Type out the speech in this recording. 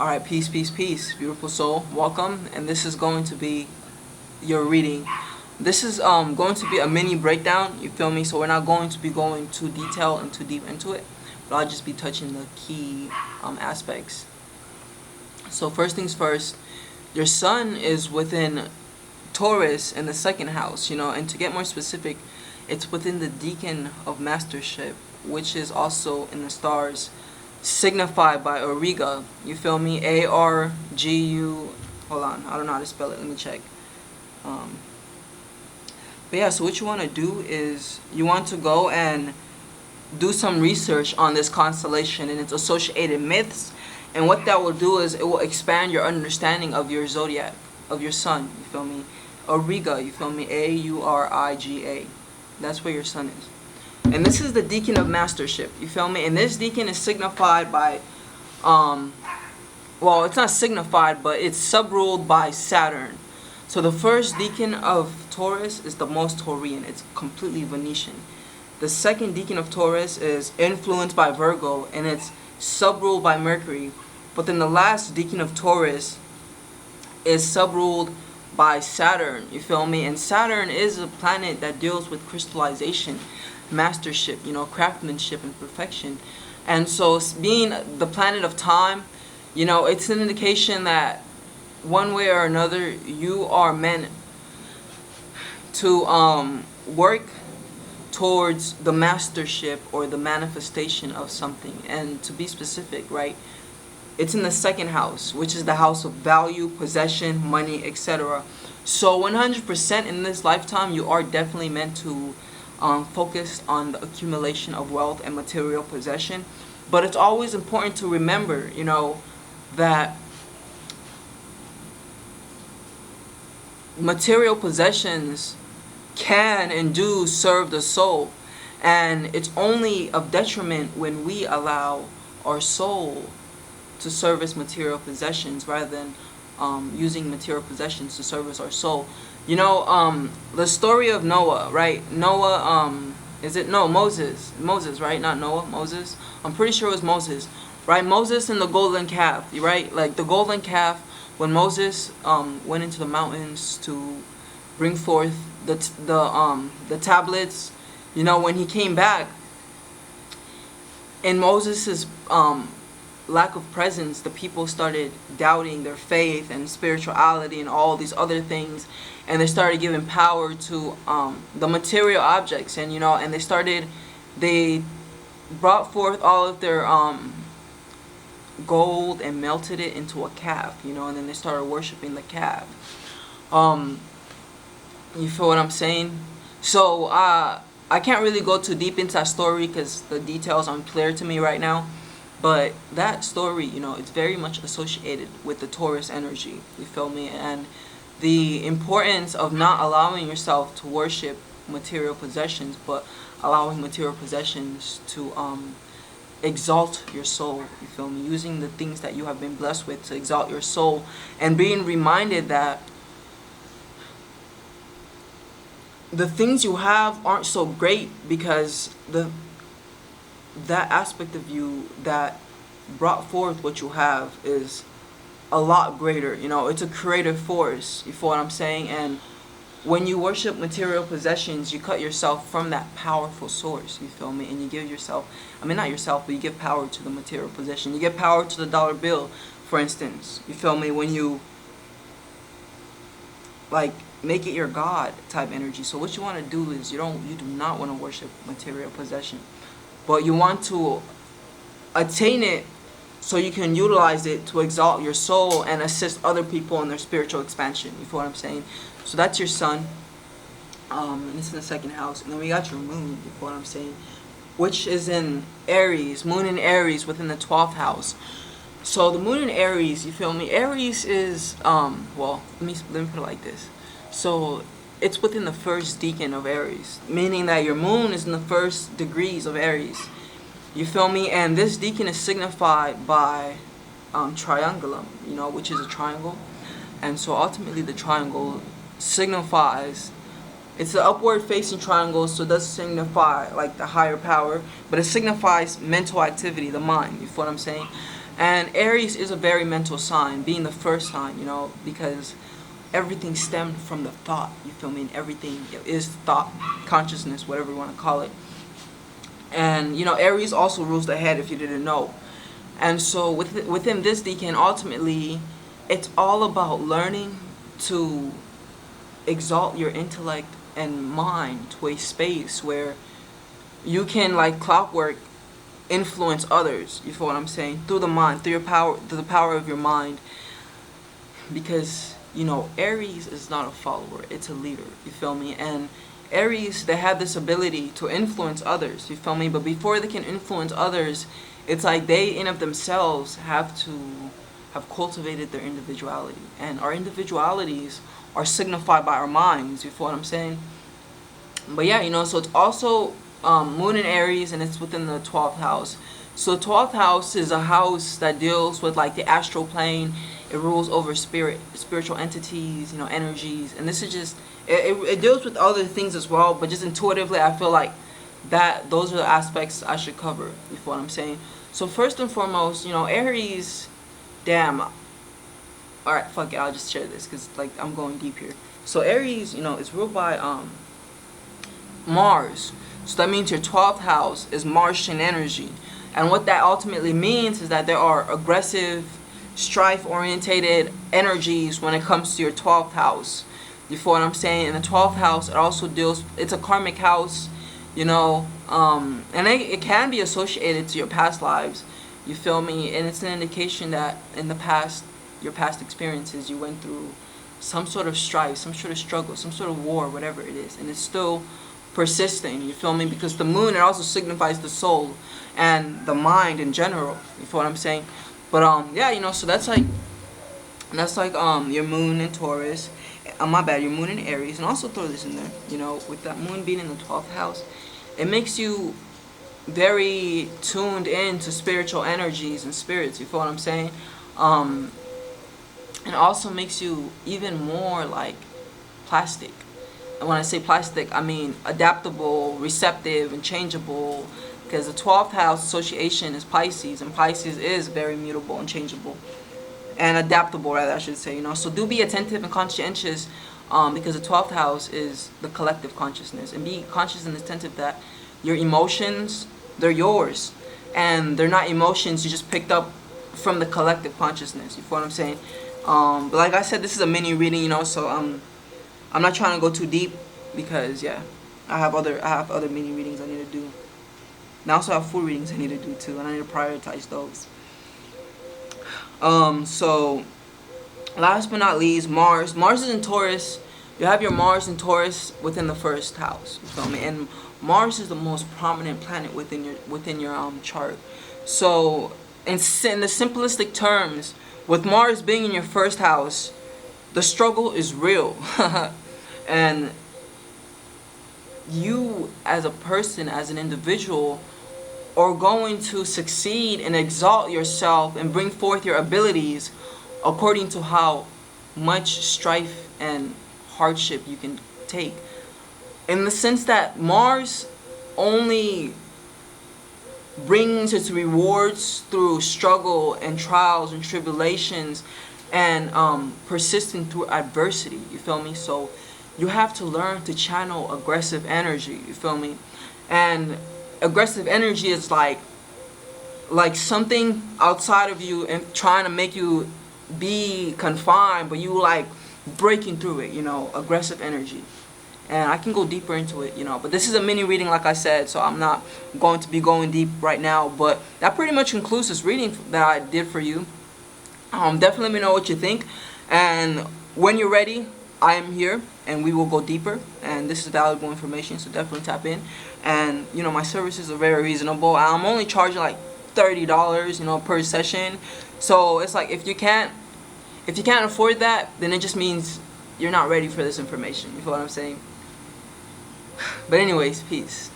Alright, peace, peace, peace, beautiful soul. Welcome, and this is going to be your reading. This is going to be a mini breakdown, you feel me? So we're not going to be going too detailed and too deep into it, but I'll just be touching the key aspects. So first things first, your sun is within Taurus in the second house, and to get more specific, it's within the decan of mastership, which is also in the stars, signified by Auriga. You feel me? A-R-G-U. Hold on, I don't know how to spell it. Let me check. But yeah, so what you want to do is you want to go and do some research on this constellation and its associated myths. And what that will do is it will expand your understanding of your zodiac, of your sun. You feel me? Auriga. You feel me? A-U-R-I-G-A. That's where your sun is. And this is the decan of mastership, you feel me? And this decan is signified by, well, it's not signified, but it's subruled by Saturn. So the first decan of Taurus is the most Taurian. It's completely Venetian. The second decan of Taurus is influenced by Virgo, and it's subruled by Mercury. But then the last decan of Taurus is subruled by Saturn, you feel me? And Saturn is a planet that deals with crystallization, mastership, craftsmanship and perfection. And so being the planet of time, it's an indication that one way or another you are meant to work towards the mastership or the manifestation of something. And to be specific, right, it's in the second house, which is the house of value, possession, money, etc. So 100% in this lifetime you are definitely meant to focus on the accumulation of wealth and material possession. But it's always important to remember, that material possessions can and do serve the soul. And it's only of detriment when we allow our soul to service material possessions rather than using material possessions to service our soul. The story of Noah, right? Noah, Moses, right? Not Noah, Moses. I'm pretty sure it was Moses, right? Moses and the golden calf, right? Like the golden calf, when Moses went into the mountains to bring forth the tablets, when he came back, in Moses's lack of presence, the people started doubting their faith and spirituality and all these other things, and they started giving power to the material objects, and they brought forth all of their gold and melted it into a calf, and then they started worshiping the calf. You feel what I'm saying? So I can't really go too deep into that story because the details aren't clear to me right now. But that story, it's very much associated with the Taurus energy, you feel me? And the importance of not allowing yourself to worship material possessions, but allowing material possessions to exalt your soul, you feel me? Using the things that you have been blessed with to exalt your soul, and being reminded that the things you have aren't so great because that aspect of you that brought forth what you have is a lot greater. It's a creative force, you feel what I'm saying? And when you worship material possessions, you cut yourself from that powerful source, you feel me? And you give yourself, not yourself, but you give power to the material possession. You give power to the dollar bill, for instance, you feel me? When you make it your God type energy. So what you want to do is you do not want to worship material possession, but you want to attain it so you can utilize it to exalt your soul and assist other people in their spiritual expansion. You feel what I'm saying? So that's your sun. And it's in the second house. And then we got your moon, you feel what I'm saying? Which is in Aries, moon in Aries within the 12th house. So the moon in Aries, you feel me? Aries is, well, let me put it like this. So it's within the first decan of Aries, meaning that your moon is in the first degrees of Aries. You feel me? And this decan is signified by triangulum, which is a triangle. And so ultimately the triangle signifies, it's an upward facing triangle, so it does signify like the higher power, but it signifies mental activity, the mind, you feel what I'm saying? And Aries is a very mental sign, being the first sign, because everything stemmed from the thought, you feel me? And everything is thought, consciousness, whatever you want to call it. And Aries also rules the head, if you didn't know. And so within this decan, ultimately, it's all about learning to exalt your intellect and mind to a space where you can, like clockwork, influence others. You feel what I'm saying? Through the mind, through the power of your mind. Because Aries is not a follower; it's a leader. You feel me? And Aries, they have this ability to influence others. You feel me? But before they can influence others, it's like they in of themselves have to have cultivated their individuality, and our individualities are signified by our minds. You feel what I'm saying? But yeah, so it's also Moon in Aries, and it's within the 12th house. So 12th house is a house that deals with like the astral plane. It rules over spiritual entities, energies, and this is just it deals with other things as well. But just intuitively, I feel like those are the aspects I should cover. You feel what I'm saying? So first and foremost, Aries, damn. All right, fuck it. I'll just share this because like I'm going deep here. So Aries, is ruled by Mars. So that means your 12th house is Martian energy. And what that ultimately means is that there are aggressive, strife-orientated energies when it comes to your 12th house. You feel what I'm saying? In the 12th house, it also it's a karmic house, and it can be associated to your past lives. You feel me? And it's an indication that in the past, your past experiences, you went through some sort of strife, some sort of struggle, some sort of war, whatever it is. And it's still persisting, you feel me? Because the moon, it also signifies the soul and the mind in general. You feel what I'm saying? But yeah, so that's like your moon in Taurus. My bad, your moon in Aries, and also throw this in there. With that moon being in the 12th house, it makes you very tuned in to spiritual energies and spirits. You feel what I'm saying? And also makes you even more like plastic. And when I say plastic, I mean adaptable, receptive, and changeable. Because the 12th house association is Pisces, and Pisces is very mutable and changeable. And adaptable, rather, I should say. So do be attentive and conscientious, because the 12th house is the collective consciousness. And be conscious and attentive that your emotions, they're yours. And they're not emotions you just picked up from the collective consciousness. You feel what I'm saying? But like I said, this is a mini reading, so I'm not trying to go too deep because, yeah, I have other mini readings I need to do. And I also have full readings I need to do too, and I need to prioritize those. So last but not least, Mars. Mars is in Taurus. You have your Mars in Taurus within the first house. You feel me? And Mars is the most prominent planet within your chart. So in the simplistic terms, with Mars being in your first house, the struggle is real. And you as a person, as an individual, are going to succeed and exalt yourself and bring forth your abilities according to how much strife and hardship you can take. In the sense that Mars only brings its rewards through struggle and trials and tribulations and persisting through adversity. You feel me? So you have to learn to channel aggressive energy. You feel me? And aggressive energy is like something outside of you and trying to make you be confined, but you like breaking through it. Aggressive energy. And I can go deeper into it, but this is a mini reading, like I said, so I'm not going to be going deep right now. But that pretty much concludes this reading that I did for you. Definitely let me know what you think, and when you're ready, I am here and we will go deeper. And this is valuable information, so definitely tap in. And my services are very reasonable. I'm only charging like $30 per session. So it's like if you can't afford that, then it just means you're not ready for this information. You feel what I'm saying? But anyways, peace.